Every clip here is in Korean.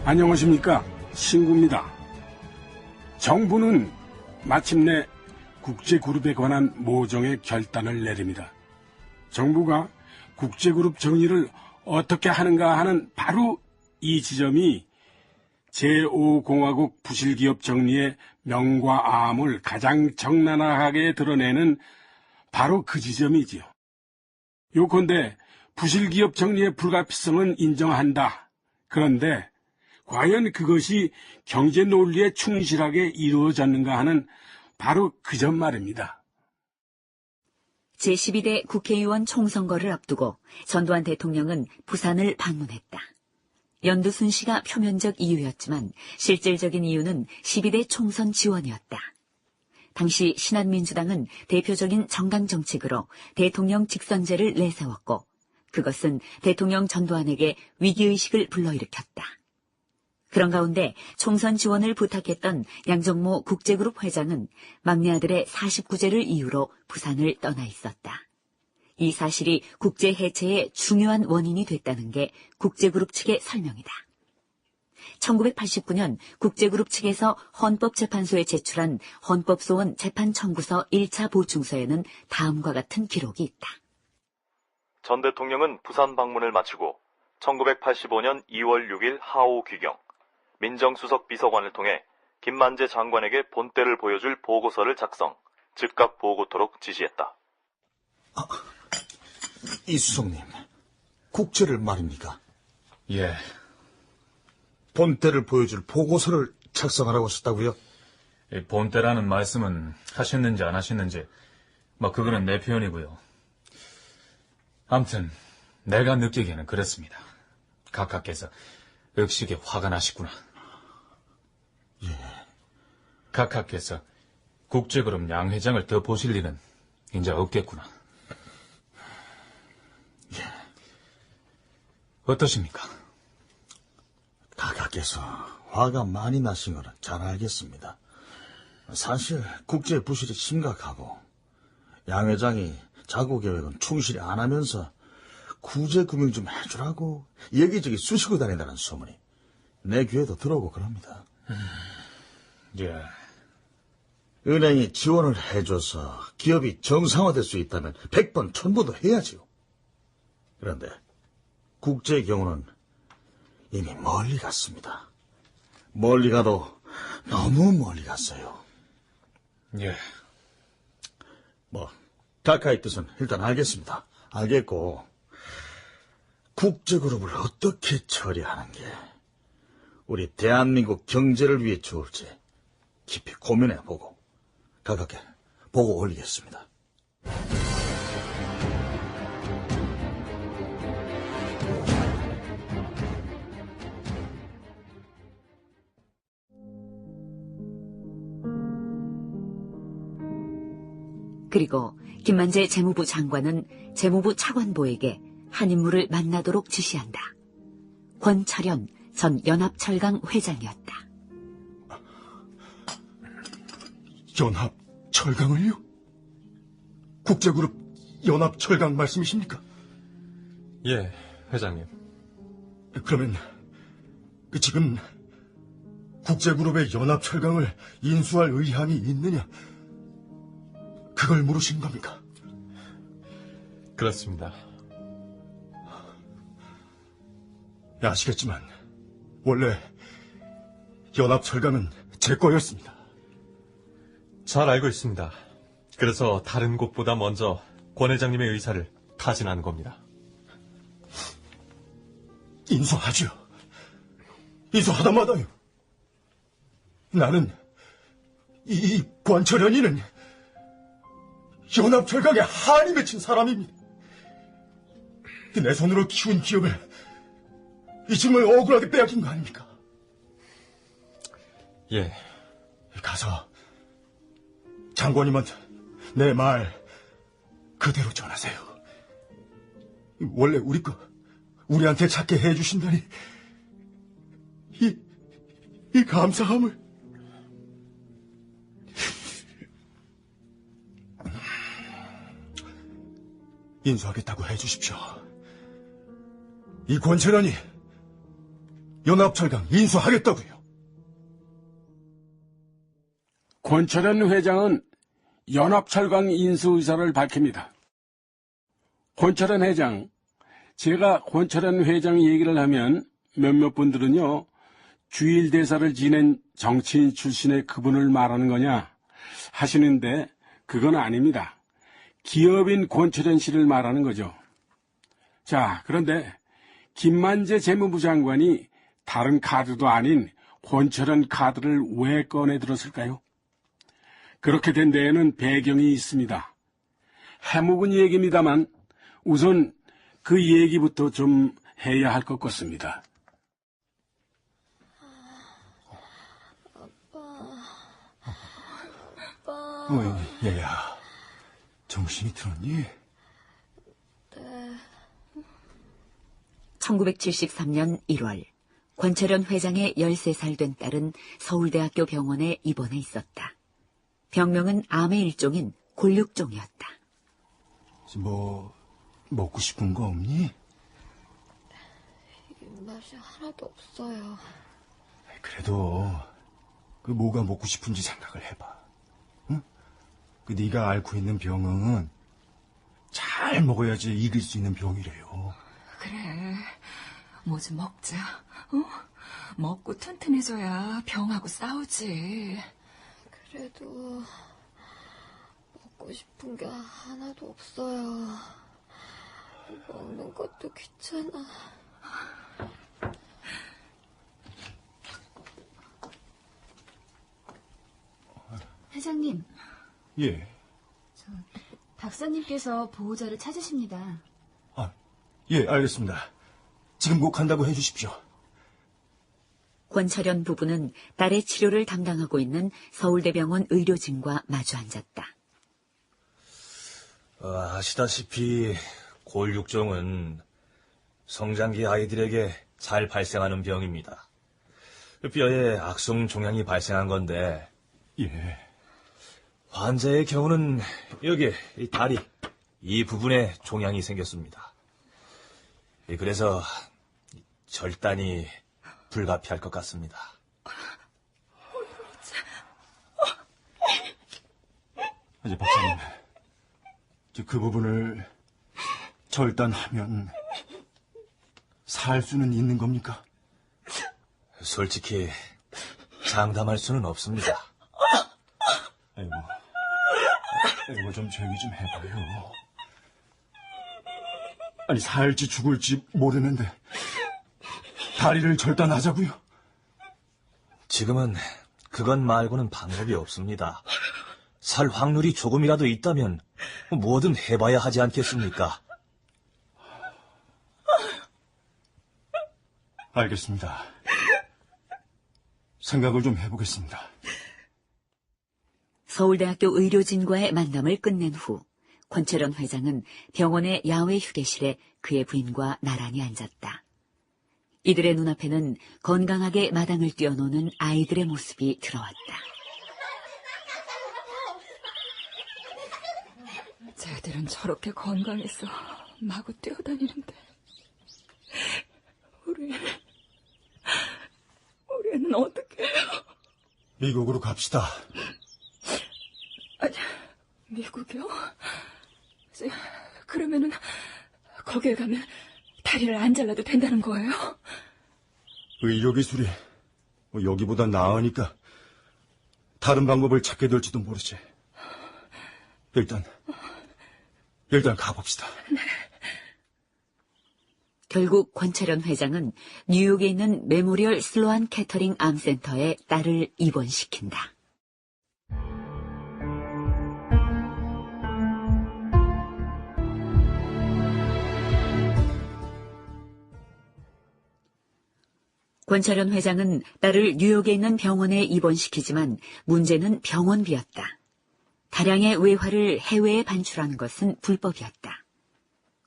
안녕하십니까, 신구입니다. 정부는 마침내 국제그룹에 관한 모종의 결단을 내립니다. 정부가 국제그룹 정리를 어떻게 하는가 하는 바로 이 지점이 제5공화국 부실기업 정리의 명과 암을 가장 적나라하게 드러내는 바로 그 지점이지요. 요컨대 부실기업 정리의 불가피성은 인정한다. 그런데 과연 그것이 경제 논리에 충실하게 이루어졌는가 하는 바로 그 점 말입니다. 제12대 국회의원 총선거를 앞두고 전두환 대통령은 부산을 방문했다. 연두순 씨가 표면적 이유였지만 실질적인 이유는 12대 총선 지원이었다. 당시 신한민주당은 대표적인 정당 정책으로 대통령 직선제를 내세웠고 그것은 대통령 전두환에게 위기의식을 불러일으켰다. 그런 가운데 총선 지원을 부탁했던 양정모 국제그룹 회장은 막내 아들의 49제를 이유로 부산을 떠나 있었다. 이 사실이 국제 해체의 중요한 원인이 됐다는 게 국제그룹 측의 설명이다. 1989년 국제그룹 측에서 헌법재판소에 제출한 헌법소원 재판청구서 1차 보충서에는 다음과 같은 기록이 있다. 전 대통령은 부산 방문을 마치고 1985년 2월 6일 하오 귀경, 민정수석 비서관을 통해 김만재 장관에게 본때를 보여줄 보고서를 작성, 즉각 보고토록 지시했다. 이수석님, 국제를 말입니까? 예. 본때를 보여줄 보고서를 작성하라고 하셨다고요? 본때라는 말씀은 하셨는지 안 하셨는지, 그거는 내 표현이고요. 암튼 내가 느끼기에는 그렇습니다. 각하께서 억식에 화가 나시구나. 예. 각하께서 국제그룹 양 회장을 더 보실 일은 이제 없겠구나. 예. 어떠십니까? 각하께서 화가 많이 나신 거는 잘 알겠습니다. 사실 국제 부실이 심각하고 양 회장이 자구 계획은 충실히 안 하면서 구제 금융 좀 해주라고 여기저기 쑤시고 다닌다는 소문이 내 귀에도 들어오고 그럽니다. 예. 은행이 지원을 해줘서 기업이 정상화될 수 있다면 100번 1000번도 해야지요. 그런데 국제의 경우는 이미 멀리 갔습니다. 멀리 가도 너무 멀리 갔어요. 예. 각하의 뜻은 일단 알겠습니다. 알겠고 국제그룹을 어떻게 처리하는 게 우리 대한민국 경제를 위해 좋을지 깊이 고민해보고 각하께 보고 올리겠습니다. 그리고 김만재 재무부 장관은 재무부 차관보에게 한 인물을 만나도록 지시한다. 권철현 전 연합철강 회장이었다. 연합철강을요? 국제그룹 연합철강 말씀이십니까? 예, 회장님. 그러면 지금 국제그룹의 연합철강을 인수할 의향이 있느냐? 그걸 물으신 겁니까? 그렇습니다. 아시겠지만 원래 연합철강은 제 거였습니다. 잘 알고 있습니다. 그래서 다른 곳보다 먼저 권 회장님의 의사를 타진한 겁니다. 인수하죠. 인수하다마다요. 나는 이 권철현이는 연합철강에 한이 맺힌 사람입니다. 내 손으로 키운 기업을 이 정말 억울하게 빼앗긴 거 아닙니까? 예. 가서 장관님한테 내 말 그대로 전하세요. 원래 우리 거 우리한테 찾게 해주신다니 이 감사함을. 인수하겠다고 해주십시오. 이 권철현이 연합철강 인수하겠다고요. 권철현 회장은 연합철강 인수 의사를 밝힙니다. 권철현 회장, 제가 권철현 회장 얘기를 하면 몇몇 분들은요, 주일대사를 지낸 정치인 출신의 그분을 말하는 거냐 하시는데 그건 아닙니다. 기업인 권철현 씨를 말하는 거죠. 자, 그런데 김만재 재무부 장관이 다른 카드도 아닌 권철현 카드를 왜 꺼내 들었을까요? 그렇게 된 데에는 배경이 있습니다. 해묵은 얘기입니다만 우선 그 얘기부터 좀 해야 할 것 같습니다. 얘야, 정신이 들었니? 1973년 1월 권철현 회장의 13살 된 딸은 서울대학교 병원에 입원해 있었다. 병명은 암의 일종인 골육종이었다. 뭐 먹고 싶은 거 없니? 입맛이 하나도 없어요. 그래도 그 뭐가 먹고 싶은지 생각을 해봐. 응? 그 네가 앓고 있는 병은 잘 먹어야지 이길 수 있는 병이래요. 그래, 뭐 좀 먹자. 어? 먹고 튼튼해져야 병하고 싸우지. 그래도 먹고 싶은 게 하나도 없어요. 먹는 것도 귀찮아. 회장님, 예. 박사님께서 보호자를 찾으십니다. 예, 알겠습니다. 지금 꼭 간다고 해주십시오. 권철현 부부는 딸의 치료를 담당하고 있는 서울대병원 의료진과 마주 앉았다. 아시다시피 골육종은 성장기 아이들에게 잘 발생하는 병입니다. 뼈에 악성 종양이 발생한 건데 예. 환자의 경우는 여기 이 다리 이 부분에 종양이 생겼습니다. 그래서 절단이 불가피할 것 같습니다. 이제 박사님, 그 부분을 절단하면 살 수는 있는 겁니까? 솔직히 장담할 수는 없습니다. 이거 좀 조용히 좀 해봐요. 아니, 살지 죽을지 모르는데 다리를 절단하자고요? 지금은 그것 말고는 방법이 없습니다. 살 확률이 조금이라도 있다면 뭐든 해봐야 하지 않겠습니까? 알겠습니다. 생각을 좀 해보겠습니다. 서울대학교 의료진과의 만남을 끝낸 후 권철현 회장은 병원의 야외 휴게실에 그의 부인과 나란히 앉았다. 이들의 눈앞에는 건강하게 마당을 뛰어노는 아이들의 모습이 들어왔다. 쟤들은 저렇게 건강해서 마구 뛰어다니는데 우리는 어떻게 해요? 미국으로 갑시다. 아니, 미국이요? 그러면은 거기에 가면 다리를 안 잘라도 된다는 거예요? 의료기술이 여기보다 나으니까 다른 방법을 찾게 될지도 모르지. 일단 가봅시다. 네. 결국 권철현 회장은 뉴욕에 있는 메모리얼 슬로안 캐터링 암센터에 딸을 입원시킨다. 권철현 회장은 딸을 뉴욕에 있는 병원에 입원시키지만 문제는 병원비였다. 다량의 외화를 해외에 반출하는 것은 불법이었다.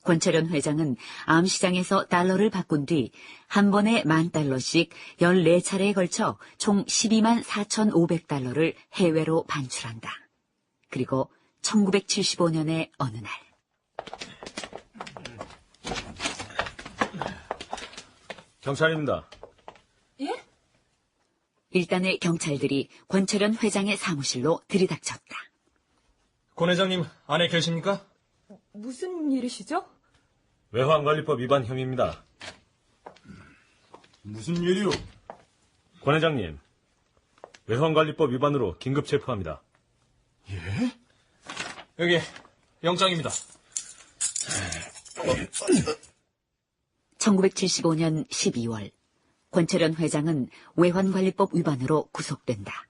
권철현 회장은 암시장에서 달러를 바꾼 뒤 한 번에 $10,000씩 14차례에 걸쳐 총 12만 4,500달러를 해외로 반출한다. 그리고 1975년의 어느 날. 경찰입니다. 일단의 경찰들이 권철현 회장의 사무실로 들이닥쳤다. 권 회장님, 안에 계십니까? 무슨 일이시죠? 외환관리법 위반 혐의입니다. 무슨 일이요? 권 회장님, 외환관리법 위반으로 긴급 체포합니다. 예? 여기, 영장입니다. 1975년 12월 권철현 회장은 외환관리법 위반으로 구속된다.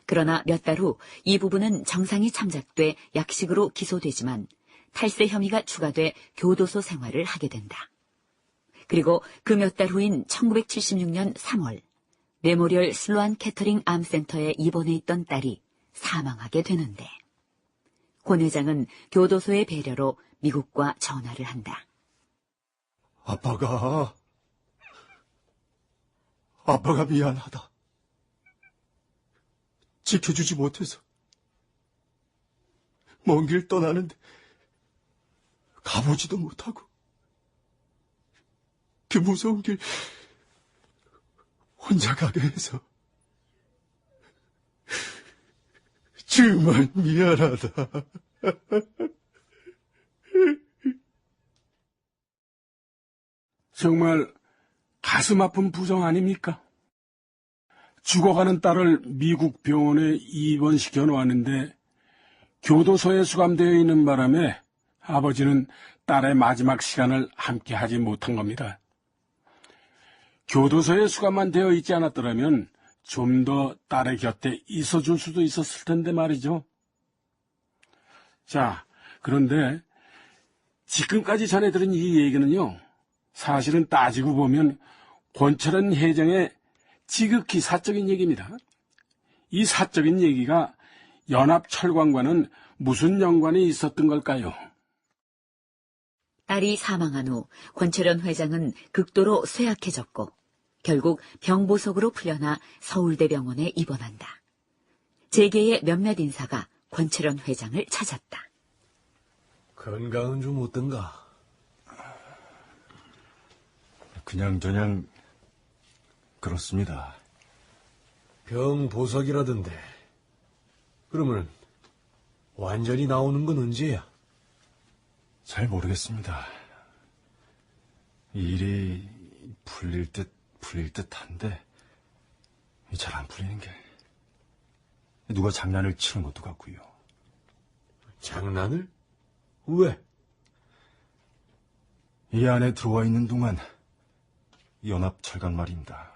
그러나 몇 달 후 이 부분은 정상이 참작돼 약식으로 기소되지만 탈세 혐의가 추가돼 교도소 생활을 하게 된다. 그리고 그 몇 달 후인 1976년 3월 메모리얼 슬로안 캐터링 암센터에 입원해 있던 딸이 사망하게 되는데 권 회장은 교도소의 배려로 미국과 전화를 한다. 아빠가 미안하다. 지켜주지 못해서 먼 길 떠나는데 가보지도 못하고 그 무서운 길 혼자 가게 해서 정말 미안하다. 정말 가슴 아픈 부정 아닙니까? 죽어가는 딸을 미국 병원에 입원시켜 놓았는데 교도소에 수감되어 있는 바람에 아버지는 딸의 마지막 시간을 함께 하지 못한 겁니다. 교도소에 수감만 되어 있지 않았더라면 좀 더 딸의 곁에 있어줄 수도 있었을 텐데 말이죠. 자, 그런데 지금까지 전해드린 이 얘기는요, 사실은 따지고 보면 권철현 회장의 지극히 사적인 얘기입니다. 이 사적인 얘기가 연합철강과는 무슨 연관이 있었던 걸까요? 딸이 사망한 후 권철현 회장은 극도로 쇠약해졌고 결국 병보석으로 풀려나 서울대병원에 입원한다. 재계의 몇몇 인사가 권철현 회장을 찾았다. 건강은 좀 어떤가? 그냥저냥 그렇습니다. 병보석이라던데. 그러면 완전히 나오는 건 언제야? 잘 모르겠습니다. 일이 풀릴 듯 한데 잘 안 풀리는 게 누가 장난을 치는 것도 같고요. 장난을? 왜? 이 안에 들어와 있는 동안 연합철강 말입니다.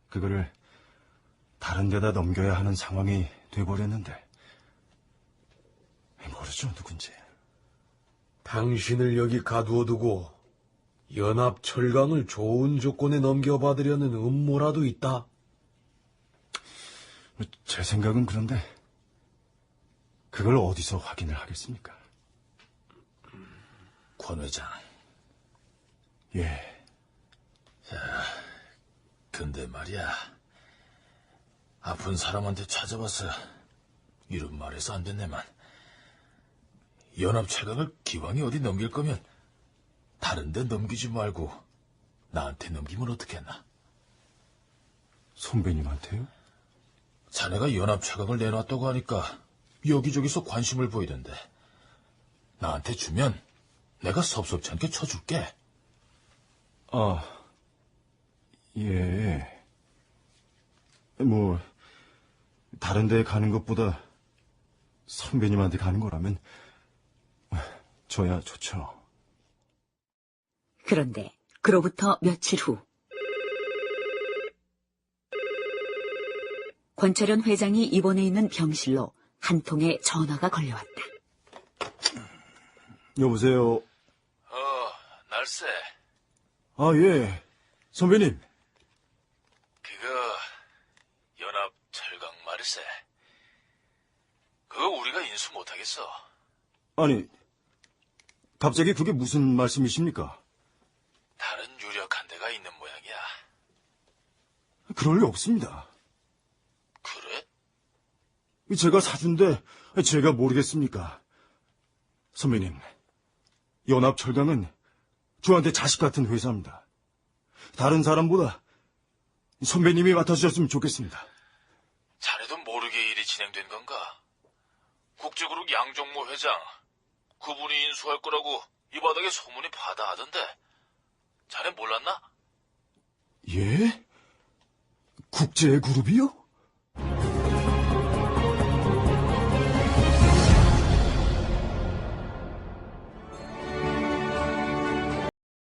그거를 다른 데다 넘겨야 하는 상황이 돼버렸는데 모르죠, 누군지. 당신을 여기 가두어두고 연합철강을 좋은 조건에 넘겨받으려는 음모라도 있다? 제 생각은 그런데 그걸 어디서 확인을 하겠습니까? 권 회장. 예. 자, 근데 말이야. 아픈 사람한테 찾아와서 이런 말해서 안 됐네만. 연합철강을 기왕이 어디 넘길 거면 다른 데 넘기지 말고 나한테 넘기면 어떻겠나? 선배님한테요? 자네가 연합철강을 내놨다고 하니까 여기저기서 관심을 보이던데. 나한테 주면 내가 섭섭지 않게 쳐줄게. 아, 예. 다른 데 가는 것보다 선배님한테 가는 거라면 저야 좋죠. 그런데 그로부터 며칠 후 권철현 회장이 입원해 있는 병실로 한 통의 전화가 걸려왔다. 여보세요. 날쌔. 아, 예. 선배님. 그거 연합철강 말일세. 그거 우리가 인수 못하겠어. 아니, 갑자기 그게 무슨 말씀이십니까? 다른 유력한 데가 있는 모양이야. 그럴 리 없습니다. 그래? 제가 사준데 제가 모르겠습니까? 선배님, 연합철강은 저한테 자식 같은 회사입니다. 다른 사람보다 선배님이 맡아주셨으면 좋겠습니다. 자네도 모르게 일이 진행된 건가? 국제그룹 양정모 회장, 그분이 인수할 거라고 이 바닥에 소문이 파다하던데. 자네 몰랐나? 예? 국제그룹이요?